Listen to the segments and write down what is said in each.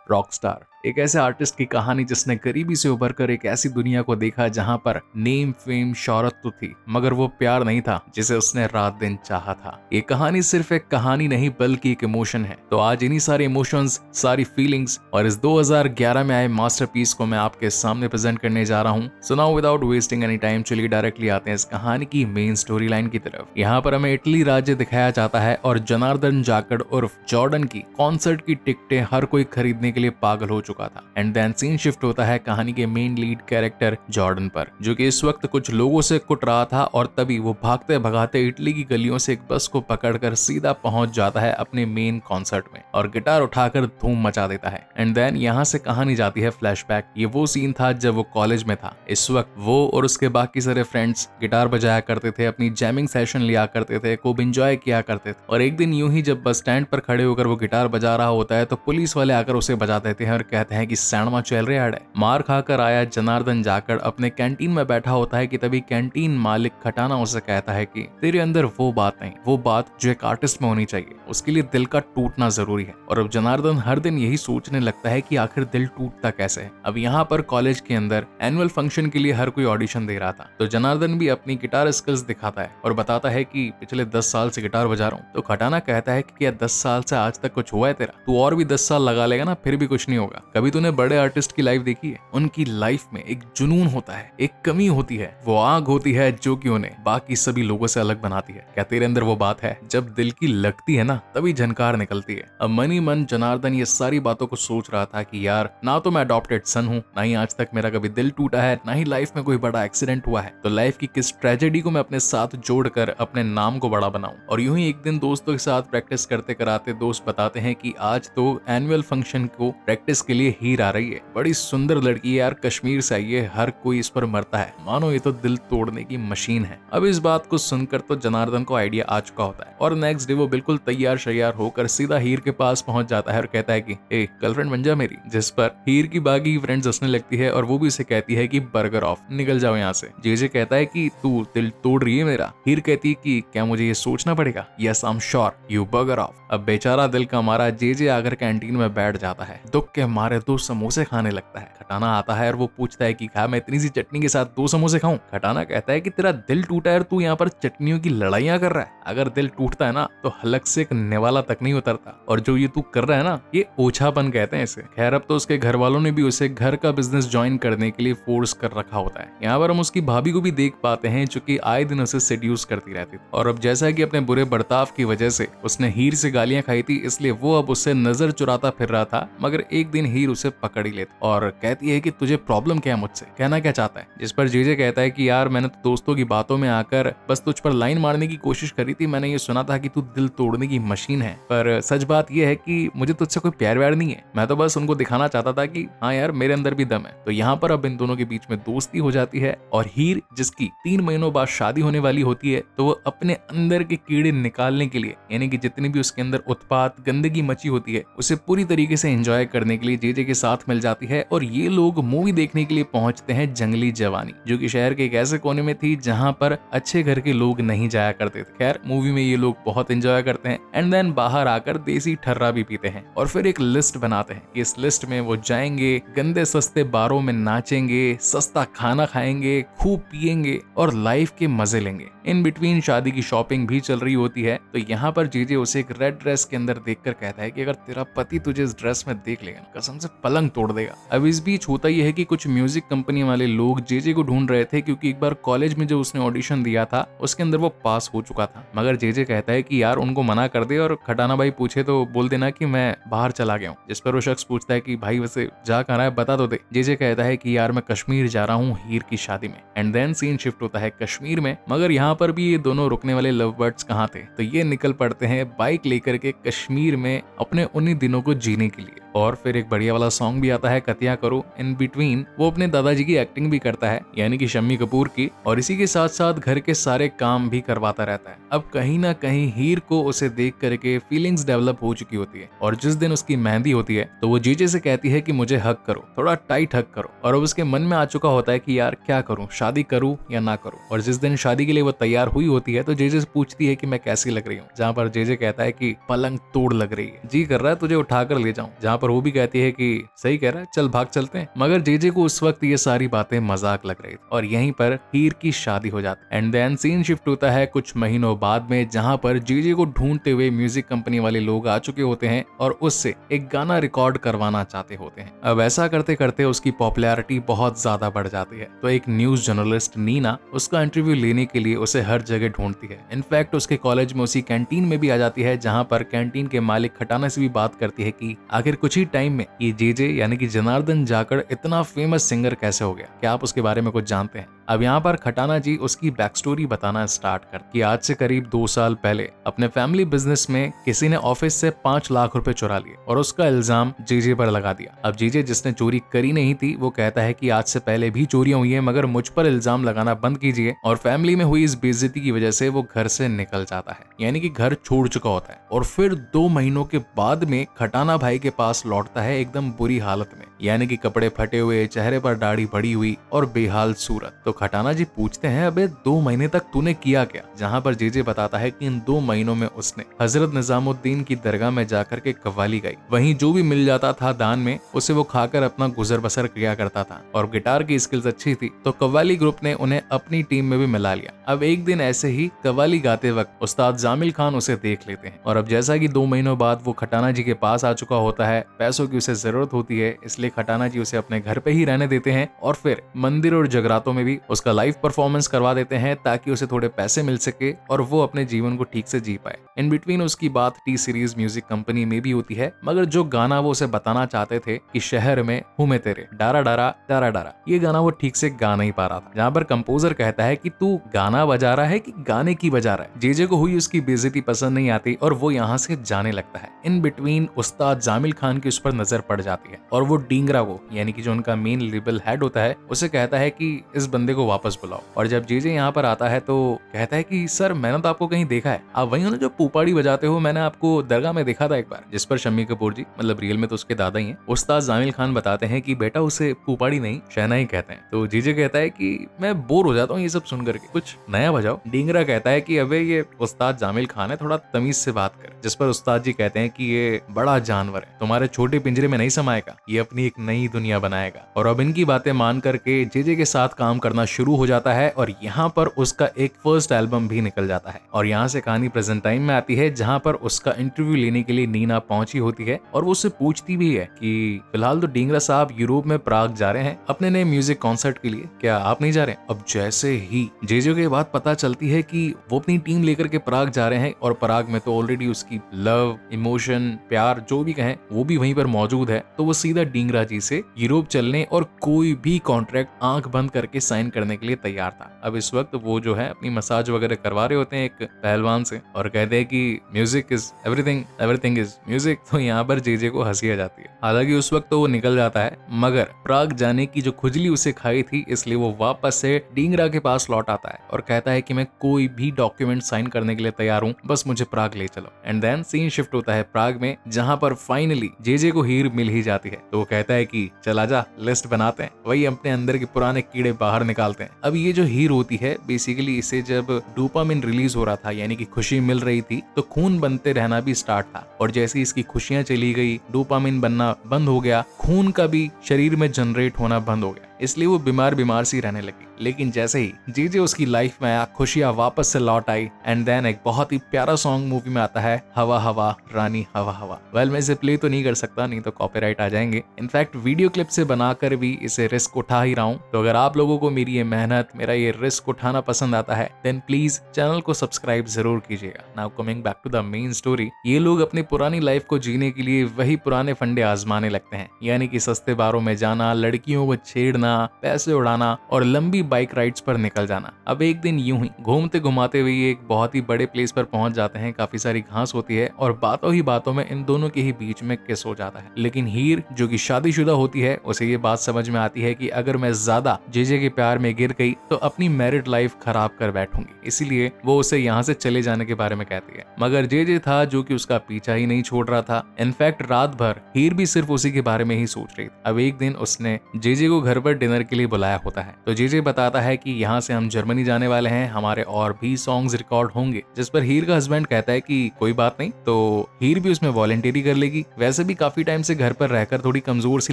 Rockstar, एक ऐसे artist की कहानी जिसने गरीबी से उभरकर एक ऐसी दुनिया को देखा जहां पर नेम फेम शोहरत तो थी मगर वो प्यार नहीं था जिसे उसने रात दिन चाहा था। ये कहानी सिर्फ एक कहानी नहीं बल्कि एक इमोशन है। तो आज इन्हीं सारे इमोशंस, सारी फीलिंग्स और इस 2011 में आए मास्टरपीस को मैं आपके सामने प्रेजेंट करने जा रहा हूँ। So now without wasting any time चलिए डायरेक्टली आते हैं इस कहानी की मेन स्टोरी लाइन की तरफ। यहाँ पर हमें इटली राज्य दिखाया जाता है और जनार्दन जाखड़ उर्फ जॉर्डन की कॉन्सर्ट की टिकटें हर कोई खरीदने के लिए पागल हो चुका था। एंड देन सीन शिफ्ट होता है कहानी के मेन लीड कैरेक्टर जॉर्डन पर, जो कि इस वक्त कुछ लोगों से कुट रहा था और तभी वो भागते भगाते इटली की गलियों से एक बस को पकड़कर सीधा पहुंच जाता है अपने मेन कॉन्सर्ट में और गिटार उठाकर धूम मचा देता है। एंड देन यहाँ से कहानी जाती है फ्लैशबैक। ये वो सीन था जब वो कॉलेज में था। इस वक्त वो और उसके बाकी सारे फ्रेंड्स गिटार बजाया करते थे, अपनी जैमिंग सेशन लिया करते थे, खूब एंजॉय किया करते थे। और एक दिन यूं ही जब बस स्टैंड पर खड़े होकर वो गिटार बजा रहा होता है तो पुलिस वाले आकर उसे बजा देते हैं और कहते हैं कि सैंडमा चल रहा है। मार खाकर आया जनार्दन जाखड़ अपने कैंटीन में बैठा होता है कि तभी कैंटीन मालिक खटाना उसे कहता है कि तेरे अंदर वो बात नहीं, वो बात जो एक आर्टिस्ट में होनी चाहिए, उसके लिए दिल का टूटना जरूरी है। और अब जनार्दन हर दिन यही सोचने लगता है कि आखिर दिल टूटता कैसे है। अब यहाँ पर कॉलेज के अंदर एनुअल फंक्शन के लिए हर कोई ऑडिशन दे रहा था, तो जनार्दन भी अपनी गिटार स्किल्स दिखाता है और बताता है कि पिछले 10 साल से गिटार बजा रहा हूँ। तो खटाना कहता है कि क्या 10 साल से आज तक कुछ हुआ है तेरा? तू और भी 10 साल लगा लेगा ना, फिर भी कुछ नहीं होगा। कभी तूने बड़े आर्टिस्ट की लाइफ देखी है? उनकी लाइफ में एक जुनून होता है, एक कमी होती है, वो आग होती है जो कि उन्हें बाकी सभी लोगों से अलग बनाती है। क्या तेरे अंदर वो बात है? जब दिल की लगती है ना तभी झनकार निकलती है। अब मनी मन जनार्दन ये सारी बातों को सोच रहा था कि यार ना तो मैं अडॉप्टेड सन हूँ, ना ही आज तक मेरा कभी दिल टूटा है, ना ही लाइफ में कोई बड़ा एक्सीडेंट हुआ है। तो लाइफ की किस ट्रेजेडी को मैं अपने साथ जोड़कर अपने नाम को बड़ा बनाऊं। और यूं ही एक दिन दोस्तों के साथ प्रैक्टिस करते कराते दोस्त बताते हैं कि आज तो एनुअल फंक्शन को प्रैक्टिस के लिए हीर आ रही है, बड़ी सुंदर लड़की है यार, कश्मीर से आई है, हर कोई इस पर मरता है, मानो ये तो दिल तोड़ने की मशीन है। अब इस बात को सुनकर तो जनार्दन को आइडिया आ चुका होता है और नेक्स्ट डे वो बिल्कुल तैयार शैयार होकर सीधा हीर के पास पहुंच जाता है और कहता है कि ए गर्लफ्रेंड बन जा मेरी। जिस पर हीर की बाकी फ्रेंड्स हंसने लगती है और वो भी उसे कहती है कि बर्गर ऑफ, निकल जाओ यहाँ से। जे कहता है कि तू दिल तोड़ रही है मेरा। हीर कहती है कि क्या मुझे ये सोचना पड़ेगा? Yes I am sure, you burger of. अब बेचारा दिल का मारा जे आकर कैंटीन में बैठ जाता है, दुख के मारे 2 समोसे खाने लगता है। खटाना आता है और वो पूछता है कि क्या मैं इतनी सी चटनी के साथ 2 समोसे खाऊं? खटाना कहता है कि तेरा दिल टूटा है और तू यहाँ पर चटनियों की लड़ाइयां कर रहा है। अगर दिल टूटता है ना तो हलक से एक नेवाला तक नहीं उतरता, और जो ये तू कर रहा है ना ये ओछापन कहते हैं इसे। खैर अब तो उसके घर वालों ने भी उसे घर का बिजनेस ज्वाइन करने के लिए फोर्स कर रखा होता है। यहाँ पर हम उसकी भाभी को भी देख पाते हैं जो कि आए दिन उसे सेड्यूस करती रहती थी। और अब जैसा कि अपने बुरे बर्ताव की वजह से उसने हीर से गालियां खाई थी, इसलिए वो अब उससे नजर चुराता फिर रहा था। मगर एक दिन हीर उसे पकड़ ही लेती और कहती है कि तुझे प्रॉब्लम क्या है मुझसे, कहना क्या चाहता है? जिस पर जे कहता है कि यार मैंने तो दोस्तों की बातों में आकर बस तुझ पर लाइन मारने की कोशिश करी थी, मैंने ये सुना था कि तू दिल तोड़ने की मशीन है, पर सच बात यह है कि मुझे तुझसे कोई प्यार व्यार नहीं है, मैं तो बस उनको दिखाना चाहता था कि हाँ यार मेरे अंदर भी दम है। तो यहाँ पर अब इन दोनों के बीच में दोस्ती हो जाती है और हीर जिसकी 3 महीनों बाद शादी होने वाली होती है, तो वो अपने अंदर के कीड़े निकालने के लिए, यानी कि जितनी भी उसके अंदर उत्पात गंदगी मची होती है, उसे पूरी तरीके से एंजॉय करने के लिए जे के साथ मिल जाती है। और ये लोग मूवी देखने के लिए पहुंचते हैं जंगली जवानी, जो कि शहर के एक ऐसे कोने में थी जहां पर अच्छे घर के लोग नहीं जाया करते थे। खैर मूवी में ये लोग बहुत एंजॉय करते हैं एंड देन बाहर आकर देसी ठर्रा भी पीते हैं और फिर एक लिस्ट बनाते हैं। इस लिस्ट में वो जाएंगे, गंदे सस्ते बारों में नाचेंगे, सस्ता खाना खाएंगे, खूब पिएंगे और लाइफ के मजे लेंगे। इन बिटवीन शादी की शॉपिंग भी चल रही होती है। तो यहाँ पर जे उसे एक रेड ड्रेस के अंदर देखकर कहता है कि अगर तेरा पति तुझे इस ड्रेस में देख लेगा कसम से पलंग तोड़ देगा। अब इस बीच होता यह है कि कुछ म्यूजिक कंपनी वाले लोग जे को ढूंढ रहे थे, क्योंकि एक बार कॉलेज में जो उसने ऑडिशन दिया था उसके अंदर वो पास हो चुका था। मगर जे कहता है कि यार उनको मना कर दे और खटाना भाई पूछे तो बोल देना कि मैं बाहर चला गया हूँ। जिस पर वो शख्स पूछता है कि भाई वैसे जा कहाँ रहा है, बता तो दे। जे कहता है कि यार मैं कश्मीर जा रहा हूँ हीर की शादी में। एंड देन सीन शिफ्ट होता है कश्मीर में। मगर यहाँ पर भी ये दोनों रुकने वाले लव बर्ड्स कहाँ थे, तो ये निकल पड़ते हैं बाइक लेकर के कश्मीर में अपने उन्हीं दिनों को जीने के लिए। और फिर एक बढ़िया वाला सॉन्ग भी आता है कतिया करो। इन बिटवीन वो अपने दादाजी की एक्टिंग भी करता है, यानी कि शम्मी कपूर की, और इसी के साथ साथ घर के सारे काम भी करवाता रहता है। अब कहीं ना कहीं हीर को उसे देख करके फीलिंग्स डेवलप हो चुकी होती है और जिस दिन उसकी मेहंदी होती है तो वो जे से कहती है कि मुझे हक करो, थोड़ा टाइट हक करो। और अब उसके मन में आ चुका होता है कि यार क्या करूं, शादी करूं या ना करूं। और जिस दिन शादी के लिए वो तैयार हुई होती है तो जे से पूछती है कि मैं कैसी लग रही हूँ, जहाँ पर जे कहता है कि पलंग तोड़ लग रही है, जी कर रहा है तुझे उठाकर ले जाऊं। जहाँ पर वो भी कहती है कि सही कह रहा है, चल भाग चलते हैं। मगर जेजे को उस वक्त ये सारी बातें मजाक लग रही थी और यहीं पर हीर की शादी हो जाती है। एंड देन सीन शिफ्ट होता है कुछ महीनों बाद में, जहां पर जेजे को ढूंढते हुए म्यूजिक कंपनी वाले लोग आ चुके होते हैं और उससे एक गाना रिकॉर्ड करवाना चाहते होते हैं। अब ऐसा करते करते उसकी पॉपुलैरिटी बहुत ज्यादा बढ़ जाती है, तो एक न्यूज जर्नलिस्ट नीना उसका इंटरव्यू लेने के लिए उसे हर जगह ढूंढती है। इनफैक्ट उसके कॉलेज में उसी कैंटीन में भी आ जाती है, जहां पर कैंटीन के मालिक खटाना से भी बात करती है कि आखिर कुछ ही टाइम में ये जेजे यानी कि जनार्दन जाखड़ इतना फेमस सिंगर कैसे हो गया, क्या आप उसके बारे में कुछ जानते हैं? अब यहाँ पर खटाना जी उसकी बैक स्टोरी बताना स्टार्ट कर कि आज से करीब 2 साल पहले अपने फैमिली बिजनेस में किसी ने ऑफिस से 5 लाख रुपए चुरा लिए और उसका इल्जाम जेजे पर लगा दिया। अब जेजे जिसने चोरी करी नहीं थी वो कहता है कि आज से पहले भी चोरियां हुई है, मगर मुझ पर इल्जाम लगाना बंद कीजिए, और फैमिली में हुई इस बेइज्जती की वजह से वो घर से निकल जाता है, यानी कि घर छोड़ चुका होता है। और फिर 2 महीनों के बाद में खटाना भाई के पास लौटता है एकदम बुरी हालत में, यानी कि कपड़े फटे हुए, चेहरे पर दाढ़ी बढ़ी हुई और बेहाल सूरत। तो खटाना जी पूछते हैं, अबे 2 महीने तक तूने किया क्या? जहां पर जेजे बताता है कि इन 2 महीनों में उसने हजरत निजामुद्दीन की दरगाह में जाकर के कव्वाली गाई, वहीं जो भी मिल जाता था दान में उसे वो खाकर अपना गुजर बसर किया करता था। और गिटार की स्किल्स अच्छी थी तो कव्वाली ग्रुप ने उन्हें अपनी टीम में भी मिला लिया। अब एक दिन ऐसे ही कव्वाली गाते वक्त उस्ताद जामिल खान उसे देख लेते हैं, और अब जैसा कि 2 महीनों बाद वो खटाना जी के पास आ चुका होता है, पैसों की उसे जरूरत होती है, इसलिए खटाना जी उसे अपने घर पे ही रहने देते हैं और फिर मंदिर और जगरातों में भी उसका लाइव परफॉर्मेंस करवा देते हैं ताकि उसे थोड़े पैसे मिल सके और वो अपने जीवन को ठीक से जी पाए। इन बिटवीन उसकी बात टी सीरीज म्यूजिक कंपनी में भी होती है, मगर जो गाना वो उसे बताना चाहते थे कि शहर में हूं मैं तेरे डारा डारा डारा डारा, ये गाना वो ठीक से गा नहीं पा रहा था। जहाँ पर कंपोजर कहता है कि तू गाना बजा रहा है कि गाने की बजा रहा है। जेजे को हुई उसकी बेइज्जती पसंद नहीं आती और वो यहाँ से जाने लगता है। इन बिटवीन उस्ताद जामिल खान की उस पर नजर पड़ जाती है और वो डींगरा को, यानी कि जो उनका मेन लेबल हेड होता है, उसे कहता है कि इस बंदे को वापस बुलाओ। और जब जेजे यहाँ पर आता है तो कहता है कि सर मैंने तो आपको कहीं देखा है, आप वही हो ना जो पुपाड़ी बजाते हो, मैंने आपको दरगाह में देखा था एक बार। जिस पर शम्मी कपूर जी, मतलब रियल में तो उसके दादा ही हैं, उस्ताद जामिल खान बताते हैं कि बेटा उसे पुपाड़ी नहीं शहनाई कहते हैं। तो जेजे कहता है कि मैं बोर हो जाता हूँ ये सब सुन करके, कुछ नया बजाओ। डींगरा कहता है कि अबे ये उस्ताद जामिल खान है, थोड़ा तमीज से बात कर। जिस पर उस्ताद जी कहते हैं कि ये बड़ा जानवर है, तुम्हारे छोटे पिंजरे में नहीं समाएगा, ये अपनी एक नई दुनिया बनाएगा। और अब इनकी बातें मान करके जेजे के साथ काम करना शुरू हो जाता है और यहाँ पर उसका एक फर्स्ट एल्बम भी निकल जाता है। और यहाँ से कहानी प्रेजेंट टाइम में आती है, जहाँ पर उसका इंटरव्यू लेने के लिए नीना पहुंची होती है और वो उससे पूछती भी है कि फिलहाल तो डींगरा साहब यूरोप में प्राग जा रहे हैं अपने नए म्यूजिक कॉन्सर्ट के लिए, क्या आप नहीं जा रहे? अब जैसे ही जेजे के बाद पता चलती है कि वो अपनी टीम लेकर के प्राग जा रहे हैं और प्राग में तो ऑलरेडी उसकी लव, इमोशन, प्यार जो भी कहें वो भी वहीं पर मौजूद है, तो वो सीधा डींगरा जी से यूरोप चलने और कोई भी कॉन्ट्रैक्ट आंख बंद करके साइन करने के लिए तैयार था। अब इस वक्त वो जो है अपनी मसाज वगैरह करवा रहे होते हैं एक पहलवान से और कहते हैं कि music is everything, everything is music. तो यहाँ पर जेजे को हंसी आ जाती है। हालांकि उस वक्त तो वो निकल जाता है, मगर प्राग जाने की जो खुजली उसे खाई थी इसलिए वो वापस से डींगरा के पास लौट आता है और कहता है कि मैं कोई भी डॉक्यूमेंट साइन करने के लिए तैयार हूँ, बस मुझे प्राग ले चलो। एंड देन सीन शिफ्ट होता है प्राग में, जहाँ पर फाइनली जेजे को हीर मिल ही जाती है। तो वो कहता है कि चल आजा लिस्ट बनाते हैं, वही अपने अंदर के पुराने कीड़े बाहर निकालते हैं। अब ये जो हीर होती है बेसिकली इसे जब डोपामिन रिलीज हो रहा था, यानी कि खुशी मिल रही थी, तो खून बनते रहना भी स्टार्ट था। और जैसे इसकी खुशियां चली गई, डोपामिन बनना बंद हो गया, खून का भी शरीर में जनरेट होना बंद हो गया, इसलिए वो बीमार सी रहने लगी। लेकिन जैसे ही जेजे उसकी लाइफ में आया, खुशियां वापस से लौट आई। एंड देन एक बहुत ही प्यारा सॉन्ग मूवी में आता है, हवा हवा रानी हवा हवा। वेल मैं इसे प्ले तो नहीं कर सकता, नहीं तो कॉपीराइट आ जाएंगे। इनफैक्ट वीडियो क्लिप से बनाकर भी इसे रिस्क उठा ही रहा हूँ। तो अगर आप लोगों को मेरी ये मेहनत, मेरा ये रिस्क उठाना पसंद आता है, देन प्लीज चैनल को सब्सक्राइब जरूर कीजिएगा। Now coming back to the main story, ये लोग अपनी पुरानी लाइफ को जीने के लिए वही पुराने फंडे आजमाने लगते हैं, यानी कि सस्ते बारों में जाना, लड़कियों को छेड़ना, पैसे उड़ाना और लंबी बाइक राइड्स पर निकल जाना। अब एक दिन यूं ही घूमते घुमाते हुए एक बहुत ही बड़े प्लेस पर पहुंच जाते हैं। काफी सारी घास होती है और बातों ही बातों में इन दोनों के ही बीच में किस हो जाता है। लेकिन हीर जो कि शादीशुदा होती है, उसे ये बात समझ में आती है कि अगर मैं ज्यादा जेजे के प्यार में गिर गई तो अपनी मैरिड लाइफ खराब कर बैठूंगी, इसीलिए वो उसे यहाँ से चले जाने के बारे में कहती है। मगर जेजे था जो कि उसका पीछा ही नहीं छोड़ रहा था। इनफैक्ट रात भर हीर भी सिर्फ उसी के बारे में ही सोच रही थी। अब एक दिन उसने जेजे को घर पर पर डिनर के लिए बुलाया होता है। तो जेजे बताता है कि यहाँ से हम जर्मनी जाने वाले हैं, हमारे और भी सॉन्ग्स रिकॉर्ड होंगे। जिस पर हीर का हस्बैंड कहता है कि कोई बात नहीं, तो हीर भी उसमें वॉलंटियरी कर लेगी। वैसे भी काफी टाइम से घर पर रहकर थोड़ी कमजोर सी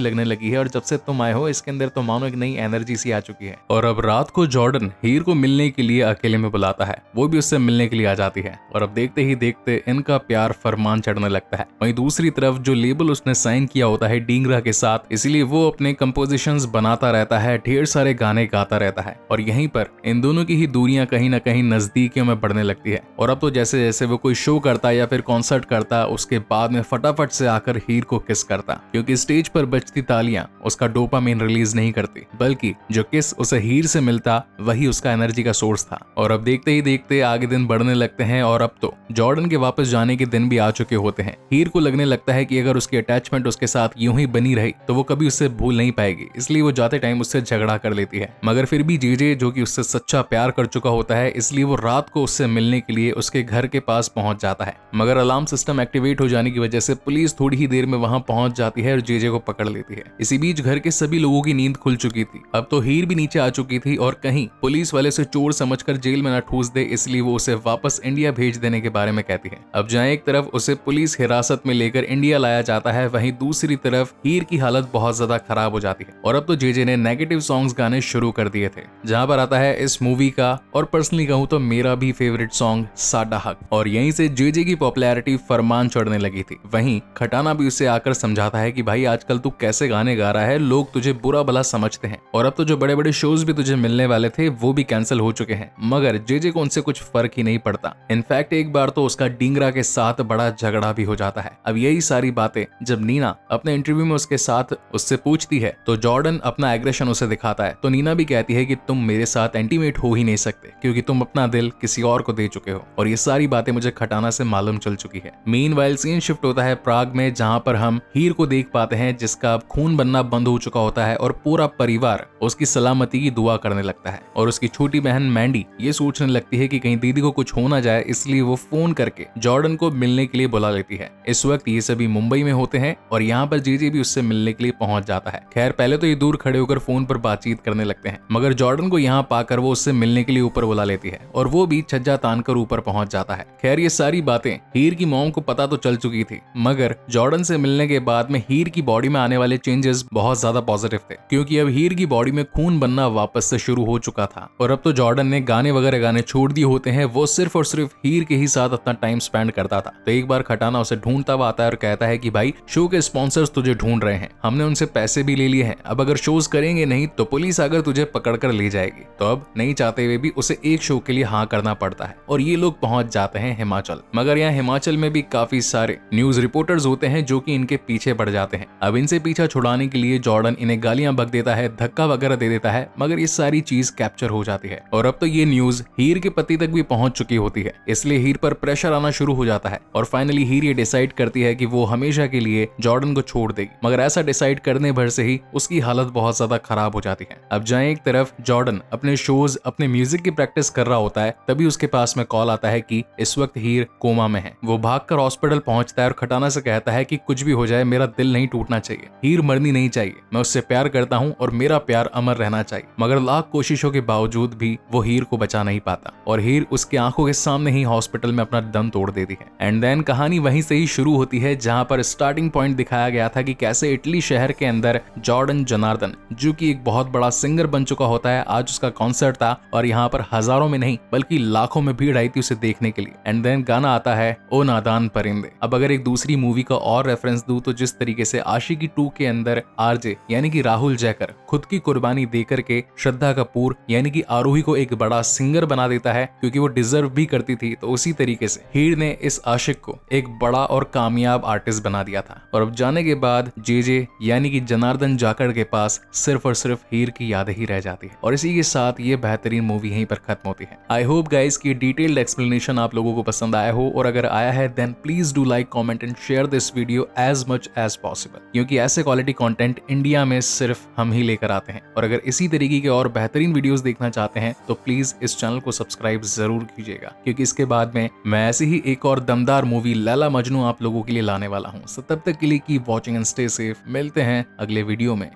लगने लगी है और जब से तुम आए हो इसके अंदर तो मानो एक नई एनर्जी सी आ चुकी है। और अब रात को जॉर्डन हीर को मिलने के लिए अकेले में बुलाता है, वो भी उससे मिलने के लिए आ जाती है और अब देखते ही देखते इनका प्यार फरमान चढ़ने लगता है। वहीं दूसरी तरफ जो लेबल उसने साइन किया होता है डींगरा के साथ, इसलिए वो अपने कंपोजिशंस बनाता रहता है, ढेर सारे गाने गाता रहता है और यहीं पर इन दोनों की ही दूरियां कहीं ना कहीं नजदीकियों में बढ़ने लगती है। और अब तो जैसे जैसे वो कोई शो करता या फिर कॉन्सर्ट करता, उसके बाद में फटाफट से आकर हीर को किस करता, क्योंकि स्टेज पर बजती तालियां उसका डोपामाइन रिलीज नहीं करती, बल्कि जो किस उसे हीर से मिलता वही उसका एनर्जी का सोर्स था। और अब देखते ही देखते आगे दिन बढ़ने लगते हैं और अब तो जॉर्डन के वापस जाने के दिन भी आ चुके होते हैं। हीर को लगने लगता है कि अगर उसकी अटैचमेंट उसके साथ यूं ही बनी रही तो वो कभी उससे भूल नहीं पाएगी, इसलिए वो जाते टाइम उससे झगड़ा कर लेती है। मगर फिर भी जेजे जो कि उससे सच्चा प्यार कर चुका होता है, इसलिए वो रात को उससे मिलने के लिए उसके घर के पास पहुंच जाता है। मगर अलार्म सिस्टम एक्टिवेट हो जाने की वजह से पुलिस थोड़ी ही देर में वहां पहुंच जाती है और जेजे को पकड़ लेती है। इसी बीच घर के सभी लोगों की नींद खुल चुकी थी। अब तो हीर भी नीचे आ चुकी थी और कहीं पुलिस वाले से चोर समझकर जेल में न ठूस दे, इसलिए वो उसे वापस इंडिया भेज देने के बारे में कहती है। अब जहां एक तरफ उसे पुलिस हिरासत में लेकर इंडिया लाया जाता है, वहीं दूसरी तरफ हीर की हालत बहुत ज्यादा खराब हो जाती है और अब तो जेजे ने नेगेटिव सॉन्ग्स गाने शुरू कर दिए थे। जहां पर आता है इस मूवी का और पर्सनली कहूं तो मेरा भी फेवरेट सॉन्ग साडा हक, और यहीं से जेजे की पॉपुलैरिटी फरमान चढ़ने लगी थी। वहीं खटाना भी उसे आकर समझाता है कि भाई आजकल तू कैसे गाने गा रहा है, लोग तुझे बुरा भला समझते हैं और अब तो जो बड़े बड़े शोज भी तुझे मिलने वाले थे वो भी कैंसिल हो चुके हैं। मगर जेजे को उनसे कुछ फर्क ही नहीं पड़ता। इनफैक्ट एक बार तो उसका डींगरा के साथ बड़ा झगड़ा भी हो जाता है। अब यही सारी बातें जब नीना अपने इंटरव्यू में उसके साथ उससे पूछती है तो जॉर्डन अपना एग्रेशन उसे दिखाता है। तो नीना भी कहती है कि तुम मेरे साथ इंटीमेट हो ही नहीं सकते क्योंकि तुम अपना दिल किसी और को दे चुके हो, और ये सारी बातें मुझे खटाना से मालूम चल चुकी है। मीनवाइल सीन शिफ्ट होता है प्राग में, जहां पर हम हीर को देख पाते हैं जिसका खून बनना बंद हो चुका होता है और पूरा परिवार उसकी सलामती की दुआ करने लगता है। और उसकी छोटी बहन मैंडी ये सोचने लगती है कि कहीं दीदी को कुछ हो ना जाए, इसलिए वो फोन करके जॉर्डन को मिलने के लिए बुला लेती है। इस वक्त ये सभी मुंबई में होते हैं और यहाँ पर जेजे भी उससे मिलने के लिए पहुंच जाता है। खैर पहले तो ये दूर खड़े होकर फोन पर बातचीत करने लगते हैं, मगर जॉर्डन को यहाँ पाकर वो उससे मिलने के लिए ऊपर बुला लेती है और वो भी छज्जा तानकर ऊपर पहुंच जाता है। खैर ये सारी बातें हीर की मॉम को पता तो चल चुकी थी, मगर जॉर्डन से मिलने के बाद में हीर की बॉडी में आने वाले चेंजेस बहुत ज्यादा पॉजिटिव थे, क्योंकि अब हीर की बॉडी में खून बनना वापस से शुरू हो चुका था। और अब तो जॉर्डन ने गाने वगैरह गाने छोड़ दिए होते हैं, वो सिर्फ और सिर्फ हीर के ही साथ अपना टाइम स्पेंड करता था। तो एक बार खटाना उसे ढूंढता हुआ आता है और कहता है कि भाई शो के स्पॉन्सर्स तुझे ढूंढ रहे हैं, हमने उनसे पैसे भी ले लिए हैं, अब अगर शोज करेंगे नहीं तो पुलिस अगर तुझे पकड़ कर ले जाएगी। तो अब नहीं चाहते हुए भी उसे एक शो के लिए हाँ करना पड़ता है और ये लोग पहुंच जाते हैं हिमाचल। मगर यहाँ हिमाचल में भी काफी सारे न्यूज रिपोर्टर्स होते हैं जो कि इनके पीछे पड़ जाते हैं। अब इनसे पीछा छुड़ाने के लिए जॉर्डन इन्हें गालियां बक देता है, धक्का वगैरह दे देता है, मगर ये सारी चीज कैप्चर हो जाती है। और अब तो ये न्यूज हीर के पति तक भी पहुंच चुकी होती है, इसलिए हीर पर प्रेशर आना शुरू हो जाता है और फाइनली हीर ये डिसाइड करती है कि वो हमेशा के लिए जॉर्डन को छोड़ देगी। मगर ऐसा डिसाइड करने भर से ही उसकी हालत बहुत ज्यादा खराब हो जाती है। अब जहाँ एक तरफ जॉर्डन अपने शोज अपने म्यूजिक की प्रैक्टिस कर रहा होता है, तभी उसके पास में कॉल आता है कि इस वक्त हीर कोमा में है। वो भागकर हॉस्पिटल पहुंचता है और खटाना से कहता है कि कुछ भी हो जाए मेरा दिल नहीं टूटना चाहिए, हीर मरनी नहीं चाहिए, मैं उससे प्यार करता हूँ और मेरा प्यार अमर रहना चाहिए। मगर लाख कोशिशों के बावजूद भी वो हीर को बचा नहीं पाता और हीर उसकी आंखों के सामने ही हॉस्पिटल में अपना दम तोड़ देती है। एंड देन कहानी वहीं से ही शुरू होती है, जहां पर स्टार्टिंग पॉइंट दिखाया गया था कि कैसे इटली शहर के अंदर जॉर्डन जनार्दन जो कि एक बहुत बड़ा सिंगर बन चुका होता है, आज उसका कॉन्सर्ट था और यहाँ पर हजारों में नहीं बल्कि लाखों में भीड़ आई थी उसे देखने के लिए। एंड देन गाना आता है ओ नादान परिंदे। अब अगर एक दूसरी मूवी का और रेफरेंस दूं तो जिस तरीके से आशिकी 2 के अंदर आरजे यानी कि राहुल जयकर खुद की कुर्बानी देकर के श्रद्धा कपूर यानी कि आरोही को एक बड़ा सिंगर बना देता है क्योंकि वो डिजर्व भी करती थी, तो उसी तरीके से हीर ने इस आशिक को एक बड़ा और कामयाब आर्टिस्ट बना दिया था। और अब जाने के बाद जेजे यानी कि जनार्दन जाखड़ के पास सिर्फ और सिर्फ हीर की यादें ही रह जाती है और इसी के साथ ये बेहतरीन मूवी यहीं पर खत्म होती है। आई होप गाइस की डिटेल्ड एक्सप्लेनेशन आप लोगों को पसंद आया हो, और अगर आया है then please do like, comment and share this video as much as possible, क्योंकि ऐसे क्वालिटी कंटेंट इंडिया में सिर्फ हम ही लेकर आते हैं। और अगर इसी तरीके के और बेहतरीन वीडियोस देखना चाहते हैं तो प्लीज इस चैनल को सब्सक्राइब जरूर कीजिएगा, क्योंकि इसके बाद में मैं ऐसी ही एक और दमदार मूवी लैला मजनू आप लोगों के लिए लाने वाला हूँ। तब तक के लिए keep watching and stay safe. मिलते हैं अगले वीडियो में।